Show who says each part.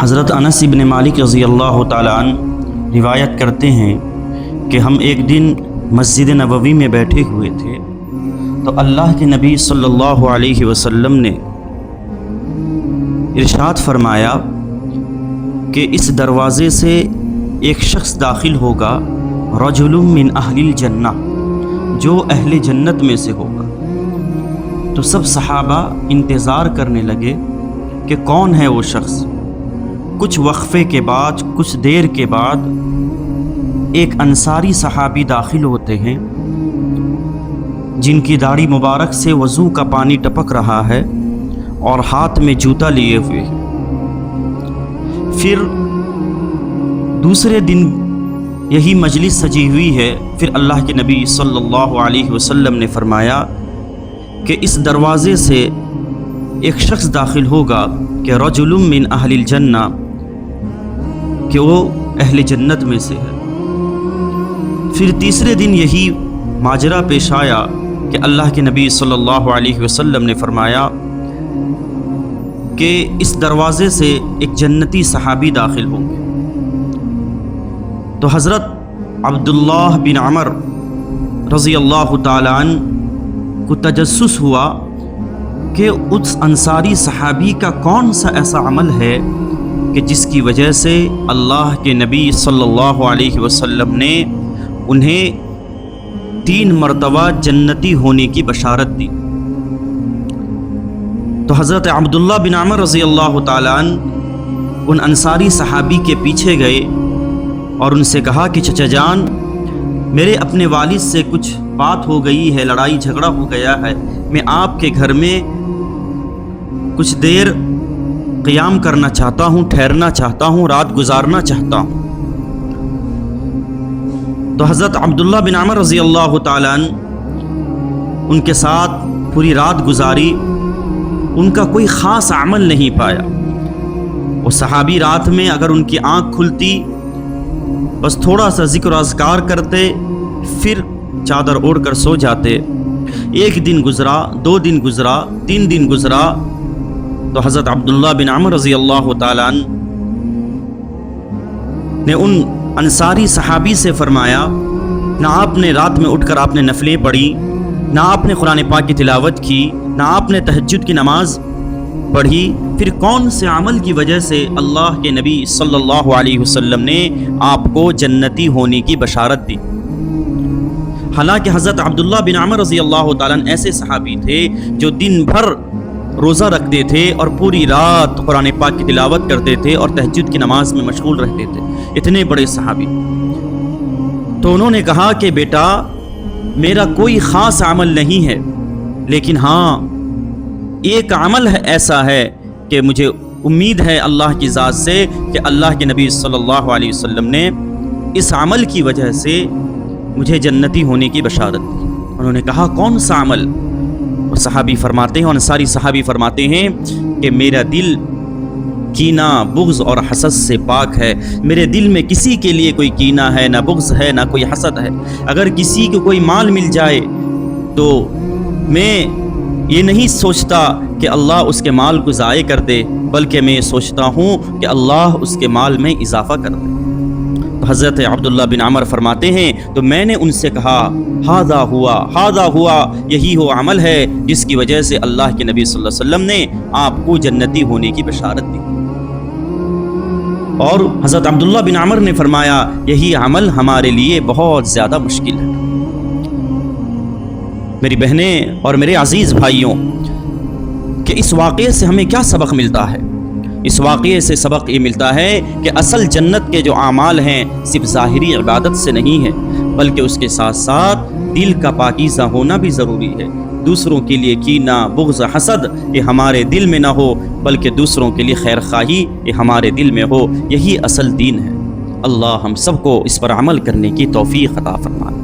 Speaker 1: حضرت انس بن مالک رضی اللہ تعالیٰ عنہ روایت کرتے ہیں کہ ہم ایک دن مسجد نبوی میں بیٹھے ہوئے تھے تو اللہ کے نبی صلی اللہ علیہ وسلم نے ارشاد فرمایا کہ اس دروازے سے ایک شخص داخل ہوگا رجل من اہل الجنہ، جو اہل جنت میں سے ہوگا۔ تو سب صحابہ انتظار کرنے لگے کہ کون ہے وہ شخص۔ کچھ وقفے کے بعد، کچھ دیر کے بعد ایک انصاری صحابی داخل ہوتے ہیں جن کی داڑھی مبارک سے وضو کا پانی ٹپک رہا ہے اور ہاتھ میں جوتا لیے ہوئے۔ پھر دوسرے دن یہی مجلس سجی ہوئی ہے، پھر اللہ کے نبی صلی اللہ علیہ وسلم نے فرمایا کہ اس دروازے سے ایک شخص داخل ہوگا کہ رجل من اہل الجنہ، کہ وہ اہل جنت میں سے ہے۔ پھر تیسرے دن یہی ماجرا پیش آیا کہ اللہ کے نبی صلی اللہ علیہ وسلم نے فرمایا کہ اس دروازے سے ایک جنتی صحابی داخل ہوں گے۔ تو حضرت عبداللہ بن عمر رضی اللہ تعالیٰ عنہ کو تجسس ہوا کہ اس انصاری صحابی کا کون سا ایسا عمل ہے کہ جس کی وجہ سے اللہ کے نبی صلی اللہ علیہ وسلم نے انہیں 3 مرتبہ جنتی ہونے کی بشارت دی۔ تو حضرت عبداللہ بن عمر رضی اللہ تعالیٰ عنہ ان انصاری صحابی کے پیچھے گئے اور ان سے کہا کہ چچا جان، میرے اپنے والد سے کچھ بات ہو گئی ہے، لڑائی جھگڑا ہو گیا ہے، میں آپ کے گھر میں کچھ دیر قیام کرنا چاہتا ہوں، ٹھہرنا چاہتا ہوں، رات گزارنا چاہتا ہوں۔ تو حضرت عبداللہ بن عمر رضی اللہ تعالیٰ عنہ ان کے ساتھ پوری رات گزاری۔ ان کا کوئی خاص عمل نہیں پایا۔ وہ صحابی رات میں اگر ان کی آنکھ کھلتی بس تھوڑا سا ذکر و اذکار کرتے، پھر چادر اوڑھ کر سو جاتے۔ 1 دن گزرا، 2 دن گزرا، 3 دن گزرا، تو حضرت عبداللہ بن عمر رضی اللہ تعالیٰ عنہ نے ان انصاری صحابی سے فرمایا، نہ آپ نے رات میں اٹھ کر آپ نے نفلیں پڑھی، نہ آپ نے قرآن پاک کی تلاوت کی، نہ آپ نے تہجد کی نماز پڑھی، پھر کون سے عمل کی وجہ سے اللہ کے نبی صلی اللہ علیہ وسلم نے آپ کو جنتی ہونے کی بشارت دی؟ حالانکہ حضرت عبداللہ بن عمر رضی اللہ تعالیٰ عنہ ایسے صحابی تھے جو دن بھر روزہ رکھتے تھے اور پوری رات قرآن پاک کی تلاوت کرتے تھے اور تہجد کی نماز میں مشغول رہتے تھے، اتنے بڑے صحابی۔ تو انہوں نے کہا کہ بیٹا، میرا کوئی خاص عمل نہیں ہے، لیکن ہاں ایک عمل ایسا ہے کہ مجھے امید ہے اللہ کی ذات سے کہ اللہ کے نبی صلی اللہ علیہ وسلم نے اس عمل کی وجہ سے مجھے جنتی ہونے کی بشارت دی۔ انہوں نے کہا کون سا عمل؟ اور صحابی فرماتے ہیں، انصاری صحابی فرماتے ہیں کہ میرا دل کینہ، بغض اور حسد سے پاک ہے۔ میرے دل میں کسی کے لیے کوئی کینہ ہے، نہ بغض ہے، نہ کوئی حسد ہے۔ اگر کسی کو کوئی مال مل جائے تو میں یہ نہیں سوچتا کہ اللہ اس کے مال کو ضائع کر دے، بلکہ میں یہ سوچتا ہوں کہ اللہ اس کے مال میں اضافہ کر دے۔ تو حضرت عبداللہ بن عمر فرماتے ہیں تو میں نے ان سے کہا ہاذا ہوا، یہی وہ عمل ہے جس کی وجہ سے اللہ کے نبی صلی اللہ علیہ وسلم نے آپ کو جنتی ہونے کی بشارت دی۔ اور حضرت عبداللہ بن عمر نے فرمایا یہی عمل ہمارے لیے بہت زیادہ مشکل ہے۔ میری بہنیں اور میرے عزیز بھائیوں، کہ اس واقعے سے ہمیں کیا سبق ملتا ہے؟ اس واقعے سے سبق یہ ملتا ہے کہ اصل جنت کے جو اعمال ہیں صرف ظاہری عبادت سے نہیں ہے، بلکہ اس کے ساتھ ساتھ دل کا پاکیزہ ہونا بھی ضروری ہے۔ دوسروں کے لیے کینہ، بغض، حسد یہ ہمارے دل میں نہ ہو، بلکہ دوسروں کے لیے خیر خواہی یہ ہمارے دل میں ہو۔ یہی اصل دین ہے۔ اللہ ہم سب کو اس پر عمل کرنے کی توفیق عطا فرمائے۔